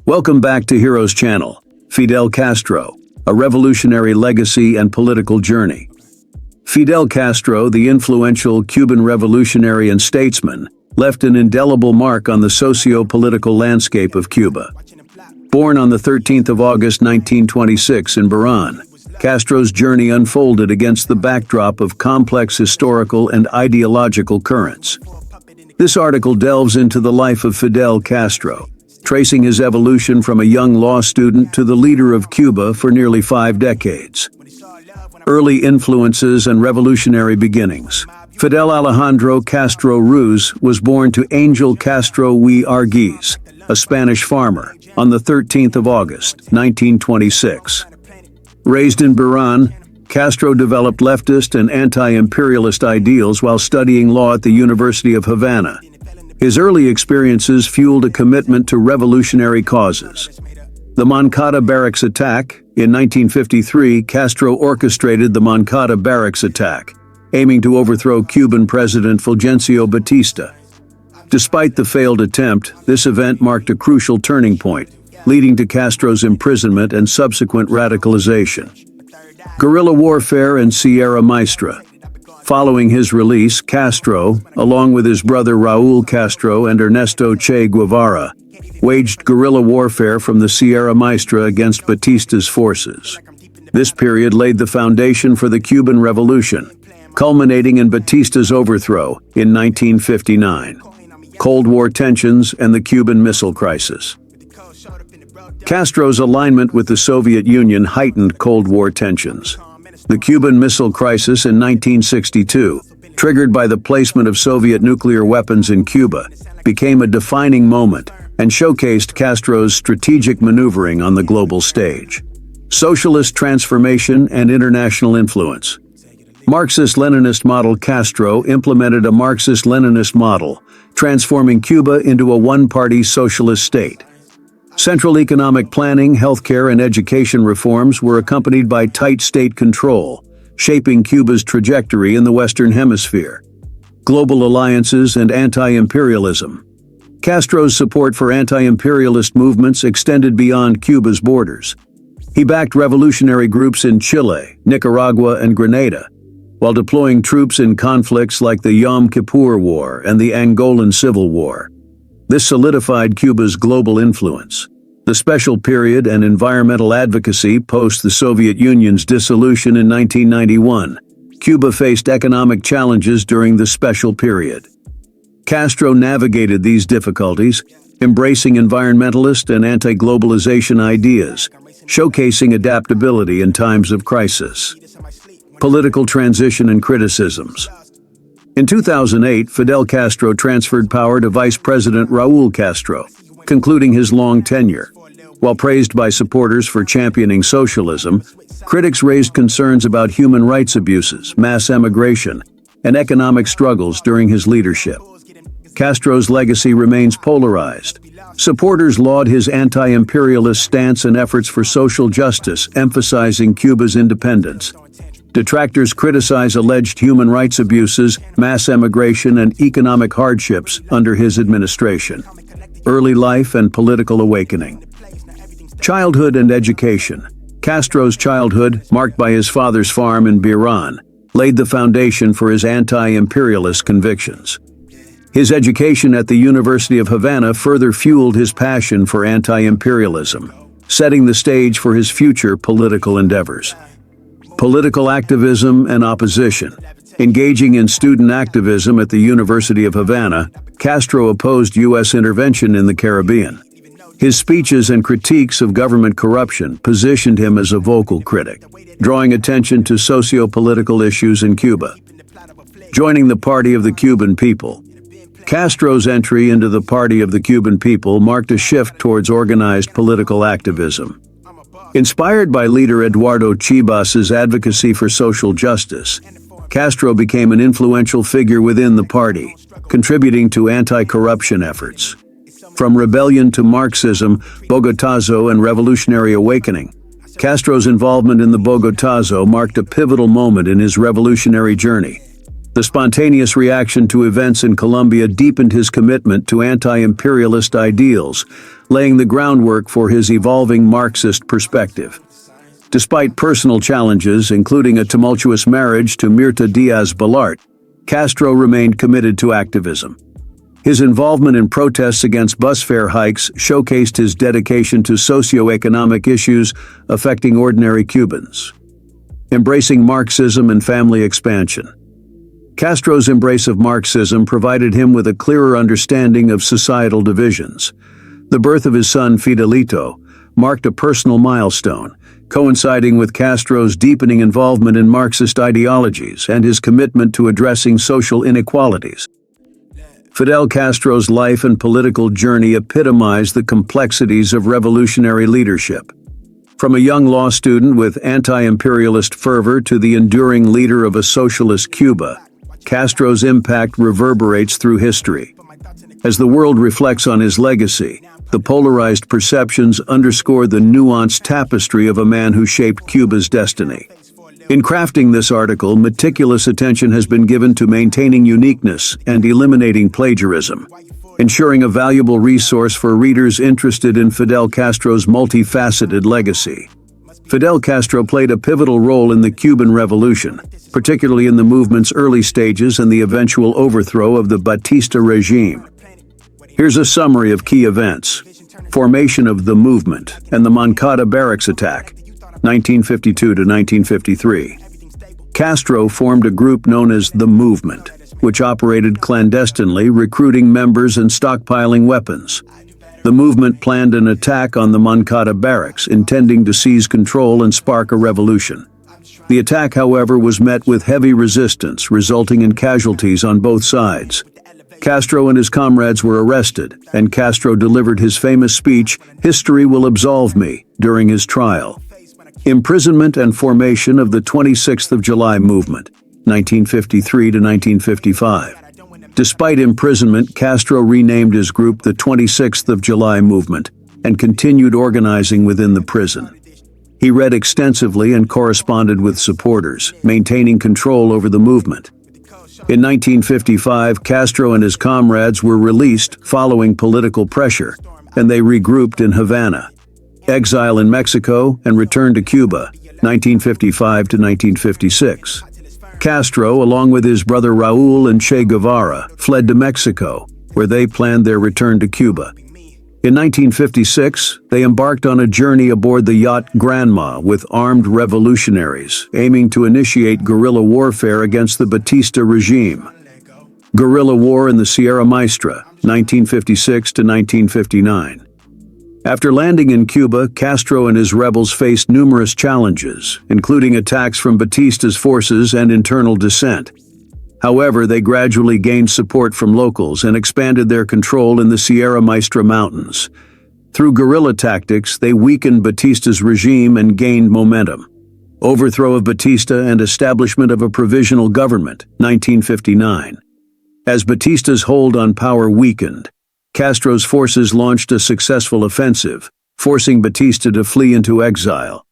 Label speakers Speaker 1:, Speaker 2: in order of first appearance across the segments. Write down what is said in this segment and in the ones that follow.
Speaker 1: Welcome back to Heroes Channel, Fidel Castro, a revolutionary legacy and political journey. Fidel Castro, the influential Cuban revolutionary and statesman, left an indelible mark on the socio-political landscape of Cuba. Born on the 13th of August 1926 in Bahrain, Castro's journey unfolded against the backdrop of complex historical and ideological currents. This article delves into the life of Fidel Castro, tracing his evolution from a young law student to the leader of Cuba for nearly 5 decades. Early influences and revolutionary beginnings. Fidel Alejandro Castro Ruz was born to Angel Castro y Arguez, a Spanish farmer, on the 13th of August, 1926. Raised in Bahrain, Castro developed leftist and anti-imperialist ideals while studying law at the University of Havana. His early experiences fueled a commitment to revolutionary causes. The Moncada Barracks attack. In 1953, Castro orchestrated the Moncada Barracks attack, aiming to overthrow Cuban President Fulgencio Batista. Despite the failed attempt, this event marked a crucial turning point, leading to Castro's imprisonment and subsequent radicalization. Guerrilla warfare and Sierra Maestra. Following his release, Castro, along with his brother Raúl Castro and Ernesto Che Guevara, waged guerrilla warfare from the Sierra Maestra against Batista's forces. This period laid the foundation for the Cuban Revolution, culminating in Batista's overthrow in 1959. Cold War tensions and the Cuban Missile Crisis. Castro's alignment with the Soviet Union heightened Cold War tensions. The Cuban Missile Crisis in 1962, triggered by the placement of Soviet nuclear weapons in Cuba, became a defining moment and showcased Castro's strategic maneuvering on the global stage. Socialist transformation and international influence. Marxist-Leninist model. Castro implemented a Marxist-Leninist model, transforming Cuba into a one-party socialist state. Central economic planning, healthcare, and education reforms were accompanied by tight state control, shaping Cuba's trajectory in the Western Hemisphere. Global alliances and anti-imperialism. Castro's support for anti-imperialist movements extended beyond Cuba's borders. He backed revolutionary groups in Chile, Nicaragua, and Grenada, while deploying troops in conflicts like the Yom Kippur War and the Angolan Civil War. This solidified Cuba's global influence. The special period and environmental advocacy post the Soviet Union's dissolution in 1991. Cuba faced economic challenges during the special period. Castro navigated these difficulties, embracing environmentalist and anti-globalization ideas, showcasing adaptability in times of crisis. Political transition and criticisms. In 2008, Fidel Castro transferred power to Vice President Raúl Castro, concluding his long tenure. While praised by supporters for championing socialism, critics raised concerns about human rights abuses, mass emigration, and economic struggles during his leadership. Castro's legacy remains polarized. Supporters laud his anti-imperialist stance and efforts for social justice, emphasizing Cuba's independence. Detractors criticize alleged human rights abuses, mass emigration, and economic hardships under his administration. Early life and political awakening. Childhood and education. Castro's childhood, marked by his father's farm in Bahrain, laid the foundation for his anti-imperialist convictions. His education at the University of Havana further fueled his passion for anti-imperialism, setting the stage for his future political endeavors. Political activism and opposition. Engaging in student activism at the University of Havana, Castro opposed U.S. intervention in the Caribbean. His speeches and critiques of government corruption positioned him as a vocal critic, drawing attention to socio-political issues in Cuba. Joining the Party of the Cuban People. Castro's entry into the Party of the Cuban People marked a shift towards organized political activism. Inspired by leader Eduardo Chibas's advocacy for social justice, Castro became an influential figure within the party, contributing to anti-corruption efforts. From rebellion to Marxism, Bogotazo, and revolutionary awakening, Castro's involvement in the Bogotazo marked a pivotal moment in his revolutionary journey. The spontaneous reaction to events in Colombia deepened his commitment to anti-imperialist ideals, laying the groundwork for his evolving Marxist perspective. Despite personal challenges, including a tumultuous marriage to Mirta Diaz-Balart, Castro remained committed to activism. His involvement in protests against bus fare hikes showcased his dedication to socio-economic issues affecting ordinary Cubans. Embracing Marxism and family expansion. Castro's embrace of Marxism provided him with a clearer understanding of societal divisions. The birth of his son Fidelito marked a personal milestone, coinciding with Castro's deepening involvement in Marxist ideologies and his commitment to addressing social inequalities. Fidel Castro's life and political journey epitomized the complexities of revolutionary leadership. From a young law student with anti-imperialist fervor to the enduring leader of a socialist Cuba, Castro's impact reverberates through history. As the world reflects on his legacy, the polarized perceptions underscore the nuanced tapestry of a man who shaped Cuba's destiny. In crafting this article, meticulous attention has been given to maintaining uniqueness and eliminating plagiarism, ensuring a valuable resource for readers interested in Fidel Castro's multifaceted legacy. Fidel Castro played a pivotal role in the Cuban Revolution, particularly in the movement's early stages and the eventual overthrow of the Batista regime. Here's a summary of key events. Formation of the movement and the Moncada barracks attack, 1952 to 1953. Castro formed a group known as the Movement, which operated clandestinely, recruiting members and stockpiling weapons. The movement planned an attack on the Moncada barracks, intending to seize control and spark a revolution. The attack, however, was met with heavy resistance, resulting in casualties on both sides. Castro and his comrades were arrested, and Castro delivered his famous speech, "History will absolve me," during his trial. Imprisonment and formation of the 26th of July movement, 1953 to 1955. Despite imprisonment, Castro renamed his group the 26th of July Movement and continued organizing within the prison. He read extensively and corresponded with supporters, maintaining control over the movement. In 1955, Castro and his comrades were released following political pressure, and they regrouped in Havana. Exile in Mexico and return to Cuba, 1955 to 1956. Castro, along with his brother Raúl and Che Guevara, fled to Mexico, where they planned their return to Cuba. In 1956, they embarked on a journey aboard the yacht Granma with armed revolutionaries, aiming to initiate guerrilla warfare against the Batista regime. Guerrilla War in the Sierra Maestra, 1956 to 1959. After landing in Cuba, Castro and his rebels faced numerous challenges, including attacks from Batista's forces and internal dissent. However, they gradually gained support from locals and expanded their control in the Sierra Maestra Mountains. Through guerrilla tactics, they weakened Batista's regime and gained momentum. Overthrow of Batista and establishment of a provisional government, 1959. As Batista's hold on power weakened, Castro's forces launched a successful offensive, forcing Batista to flee into exile.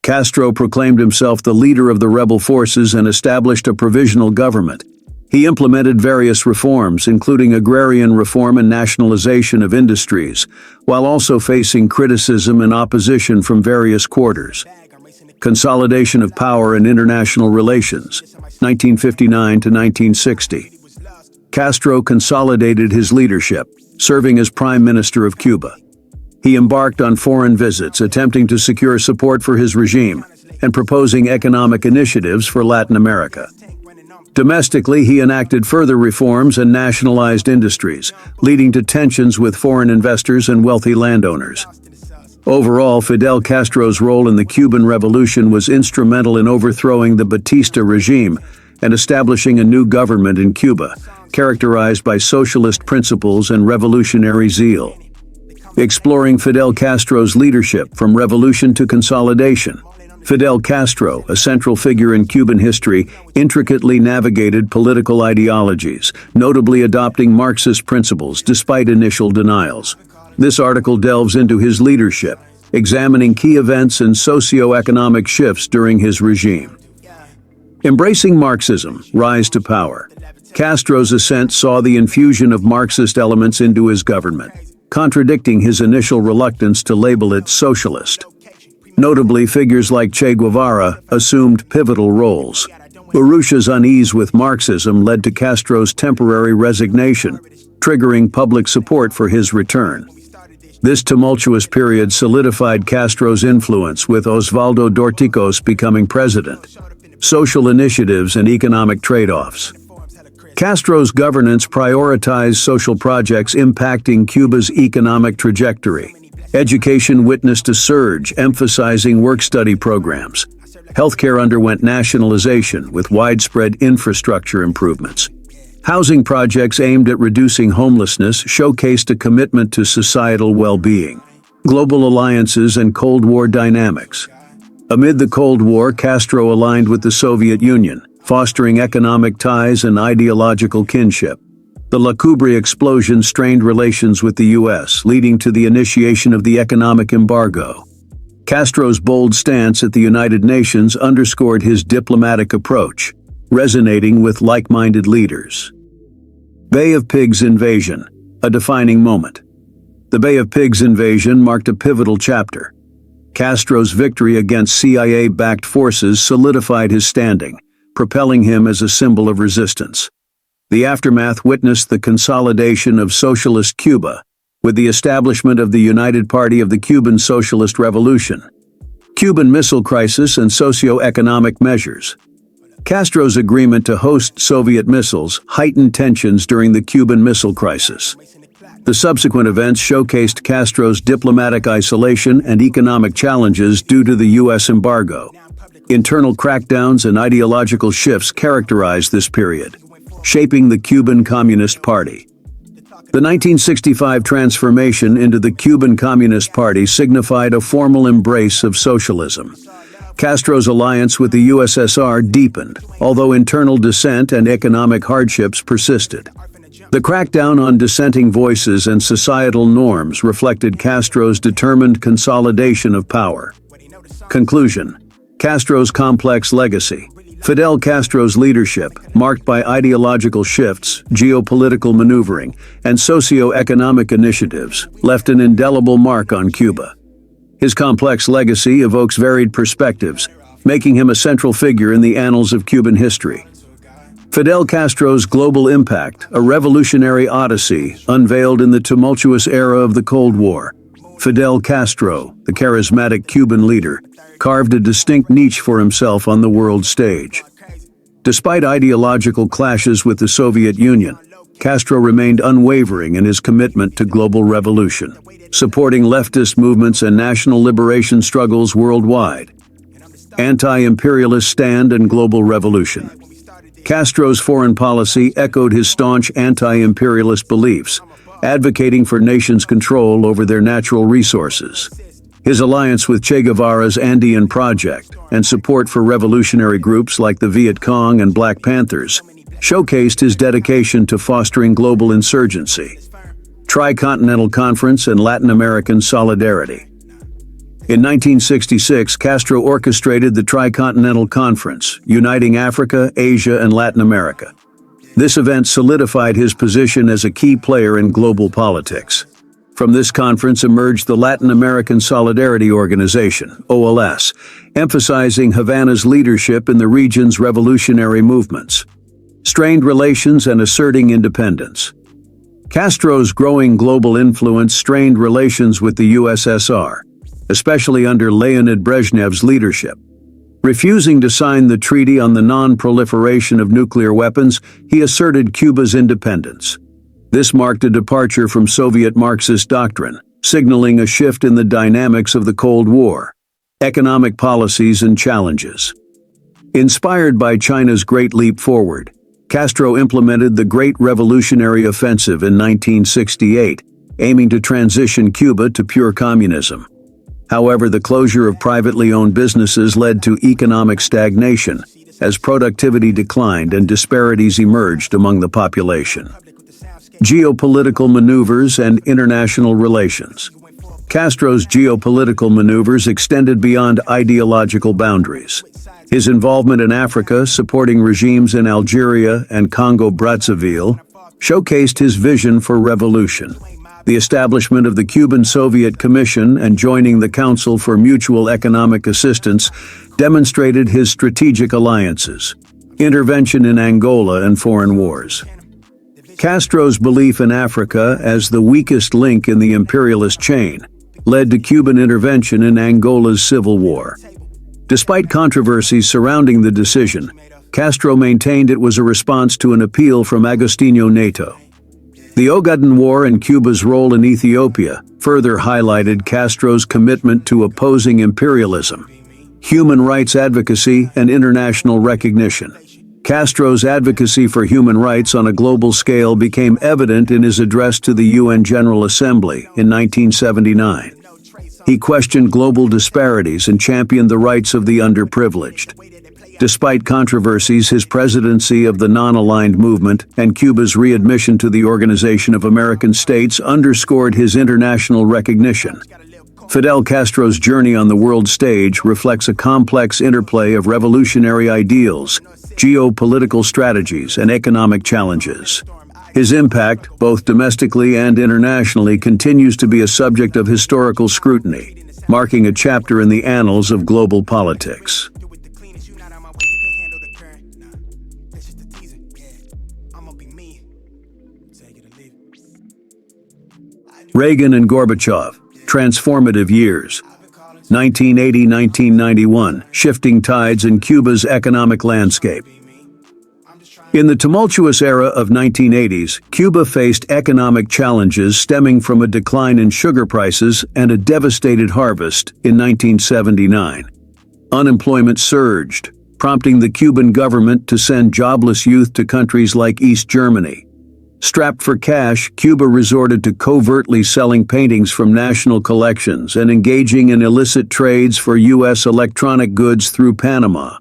Speaker 1: Castro proclaimed himself the leader of the rebel forces and established a provisional government. He implemented various reforms, including agrarian reform and nationalization of industries, while also facing criticism and opposition from various quarters. Consolidation of power and international relations, 1959 to 1960. Castro consolidated his leadership, serving as Prime Minister of Cuba. He embarked on foreign visits, attempting to secure support for his regime and proposing economic initiatives for Latin America. Domestically, he enacted further reforms and nationalized industries, leading to tensions with foreign investors and wealthy landowners. Overall, Fidel Castro's role in the Cuban Revolution was instrumental in overthrowing the Batista regime and establishing a new government in Cuba, characterized by socialist principles and revolutionary zeal. Exploring Fidel Castro's leadership from revolution to consolidation. Fidel Castro, a central figure in Cuban history, intricately navigated political ideologies, notably adopting Marxist principles despite initial denials. This article delves into his leadership, examining key events and socio-economic shifts during his regime. Embracing Marxism, rise to power. Castro's ascent saw the infusion of Marxist elements into his government, contradicting his initial reluctance to label it socialist. Notably, figures like Che Guevara assumed pivotal roles. Urrutia's unease with Marxism led to Castro's temporary resignation, triggering public support for his return. This tumultuous period solidified Castro's influence, with Osvaldo Dorticos becoming president. Social initiatives and economic trade-offs. Castro's governance prioritized social projects impacting Cuba's economic trajectory. Education witnessed a surge, emphasizing work-study programs. Healthcare underwent nationalization, with widespread infrastructure improvements. Housing projects aimed at reducing homelessness showcased a commitment to societal well-being. Global alliances and Cold War dynamics. Amid the Cold War, Castro aligned with the Soviet Union, fostering economic ties and ideological kinship. The La Cubre explosion strained relations with the U.S., leading to the initiation of the economic embargo. Castro's bold stance at the United Nations underscored his diplomatic approach, resonating with like-minded leaders. Bay of Pigs invasion, a defining moment. The Bay of Pigs invasion marked a pivotal chapter. Castro's victory against CIA-backed forces solidified his standing, propelling him as a symbol of resistance. The aftermath witnessed the consolidation of socialist Cuba, with the establishment of the United Party of the Cuban Socialist Revolution. Cuban Missile Crisis and socio-economic measures. Castro's agreement to host Soviet missiles heightened tensions during the Cuban Missile Crisis. The subsequent events showcased Castro's diplomatic isolation and economic challenges due to the U.S. embargo. Internal crackdowns and ideological shifts characterized this period, shaping the Cuban Communist Party. The 1965 transformation into the Cuban Communist Party signified a formal embrace of socialism. Castro's alliance with the USSR deepened, although internal dissent and economic hardships persisted. The crackdown on dissenting voices and societal norms reflected Castro's determined consolidation of power. Conclusion: Castro's complex legacy. Fidel Castro's leadership, marked by ideological shifts, geopolitical maneuvering, and socio-economic initiatives, left an indelible mark on Cuba. His complex legacy evokes varied perspectives, making him a central figure in the annals of Cuban history. Fidel Castro's global impact, a revolutionary odyssey unveiled in the tumultuous era of the Cold War. Fidel Castro, the charismatic Cuban leader, carved a distinct niche for himself on the world stage. Despite ideological clashes with the Soviet Union, Castro remained unwavering in his commitment to global revolution, supporting leftist movements and national liberation struggles worldwide. Anti-imperialist stand and global revolution. Castro's foreign policy echoed his staunch anti-imperialist beliefs, advocating for nations' control over their natural resources. His alliance with Che Guevara's Andean Project and support for revolutionary groups like the Viet Cong and Black Panthers showcased his dedication to fostering global insurgency. Tri-Continental Conference and Latin American solidarity. In 1966, Castro orchestrated the Tri-Continental Conference, uniting Africa, Asia, and Latin America. This event solidified his position as a key player in global politics. From this conference emerged the Latin American Solidarity Organization, OLS, emphasizing Havana's leadership in the region's revolutionary movements. Strained relations and asserting independence. Castro's growing global influence strained relations with the USSR, especially under Leonid Brezhnev's leadership. Refusing to sign the Treaty on the Non-Proliferation of Nuclear Weapons, he asserted Cuba's independence. This marked a departure from Soviet Marxist doctrine, signaling a shift in the dynamics of the Cold War. Economic policies and challenges. Inspired by China's Great Leap Forward, Castro implemented the Great Revolutionary Offensive in 1968, aiming to transition Cuba to pure communism. However, the closure of privately owned businesses led to economic stagnation, as productivity declined and disparities emerged among the population. Geopolitical maneuvers and international relations. Castro's geopolitical maneuvers extended beyond ideological boundaries. His involvement in Africa, supporting regimes in Algeria and Congo-Brazzaville, showcased his vision for revolution. The establishment of the Cuban Soviet Commission and joining the Council for Mutual Economic Assistance demonstrated his strategic alliances, intervention in Angola and foreign wars. Castro's belief in Africa as the weakest link in the imperialist chain led to Cuban intervention in Angola's civil war. Despite controversies surrounding the decision, Castro maintained it was a response to an appeal from Agostinho Neto. The Ogaden War and Cuba's role in Ethiopia further highlighted Castro's commitment to opposing imperialism, human rights advocacy, and international recognition. Castro's advocacy for human rights on a global scale became evident in his address to the UN General Assembly in 1979. He questioned global disparities and championed the rights of the underprivileged. Despite controversies, his presidency of the Non-Aligned Movement and Cuba's readmission to the Organization of American States underscored his international recognition. Fidel Castro's journey on the world stage reflects a complex interplay of revolutionary ideals, geopolitical strategies, and economic challenges. His impact, both domestically and internationally, continues to be a subject of historical scrutiny, marking a chapter in the annals of global politics. Reagan and Gorbachev, transformative years. 1980-1991, shifting tides in Cuba's economic landscape. In the tumultuous era of 1980s, Cuba faced economic challenges stemming from a decline in sugar prices and a devastated harvest in 1979. Unemployment surged, prompting the Cuban government to send jobless youth to countries like East Germany. Strapped for cash, Cuba resorted to covertly selling paintings from national collections and engaging in illicit trades for U.S. electronic goods through Panama.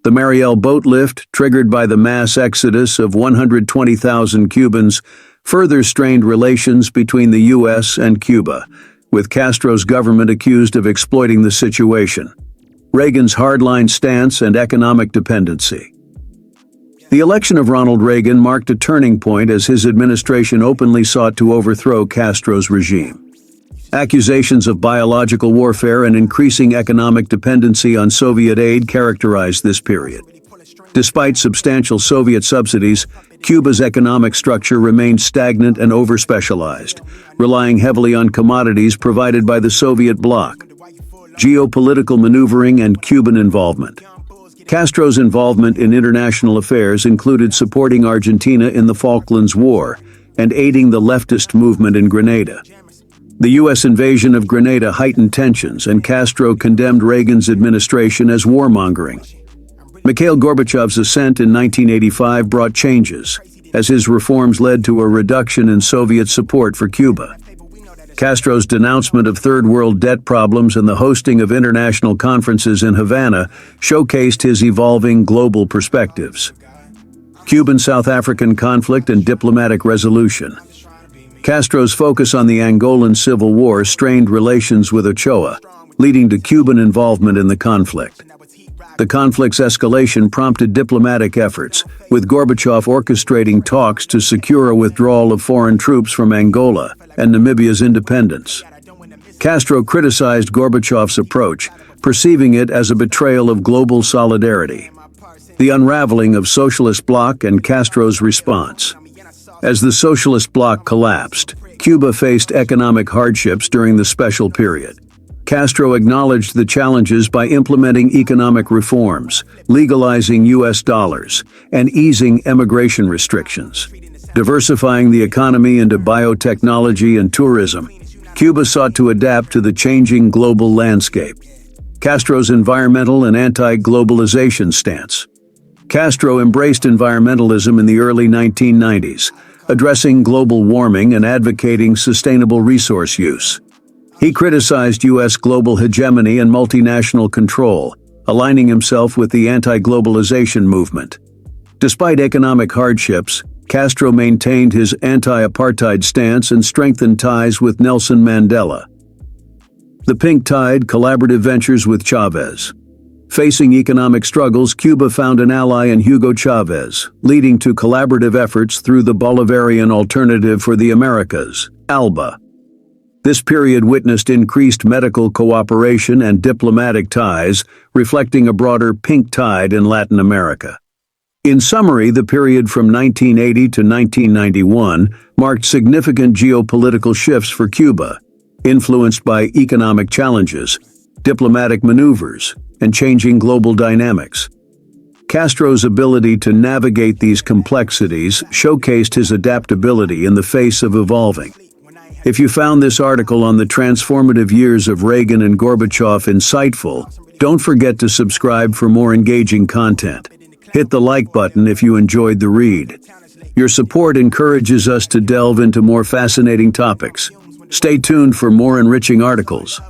Speaker 1: The Mariel boat lift, triggered by the mass exodus of 120,000 Cubans, further strained relations between the U.S. and Cuba, with Castro's government accused of exploiting the situation. Reagan's hardline stance and economic dependency. The election of Ronald Reagan marked a turning point as his administration openly sought to overthrow Castro's regime. Accusations of biological warfare and increasing economic dependency on Soviet aid characterized this period. Despite substantial Soviet subsidies, Cuba's economic structure remained stagnant and over-specialized, relying heavily on commodities provided by the Soviet bloc. Geopolitical maneuvering and Cuban involvement. Castro's involvement in international affairs included supporting Argentina in the Falklands War and aiding the leftist movement in Grenada. The U.S. invasion of Grenada heightened tensions, and Castro condemned Reagan's administration as warmongering. Mikhail Gorbachev's ascent in 1985 brought changes, as his reforms led to a reduction in Soviet support for Cuba. Castro's denouncement of Third World debt problems and the hosting of international conferences in Havana showcased his evolving global perspectives. Cuban-South African conflict and diplomatic resolution. Castro's focus on the Angolan Civil War strained relations with Ochoa, leading to Cuban involvement in the conflict. The conflict's escalation prompted diplomatic efforts, with Gorbachev orchestrating talks to secure a withdrawal of foreign troops from Angola and Namibia's independence. Castro criticized Gorbachev's approach, perceiving it as a betrayal of global solidarity. The unraveling of Socialist Bloc and Castro's response. As the Socialist Bloc collapsed, Cuba faced economic hardships during the special period. Castro acknowledged the challenges by implementing economic reforms, legalizing U.S. dollars, and easing emigration restrictions. Diversifying the economy into biotechnology and tourism, Cuba sought to adapt to the changing global landscape. Castro's environmental and anti-globalization stance. Castro embraced environmentalism in the early 1990s, addressing global warming and advocating sustainable resource use. He criticized U.S. global hegemony and multinational control, aligning himself with the anti-globalization movement. Despite economic hardships, Castro maintained his anti-apartheid stance and strengthened ties with Nelson Mandela. The Pink Tide Collaborative Ventures with Chavez. Facing economic struggles, Cuba found an ally in Hugo Chavez, leading to collaborative efforts through the Bolivarian Alternative for the Americas, ALBA. This period witnessed increased medical cooperation and diplomatic ties, reflecting a broader pink tide in Latin America. In summary, the period from 1980 to 1991 marked significant geopolitical shifts for Cuba, influenced by economic challenges, diplomatic maneuvers, and changing global dynamics. Castro's ability to navigate these complexities showcased his adaptability in the face of evolving. If you found this article on the transformative years of Reagan and Gorbachev insightful, don't forget to subscribe for more engaging content. Hit the like button if you enjoyed the read. Your support encourages us to delve into more fascinating topics. Stay tuned for more enriching articles.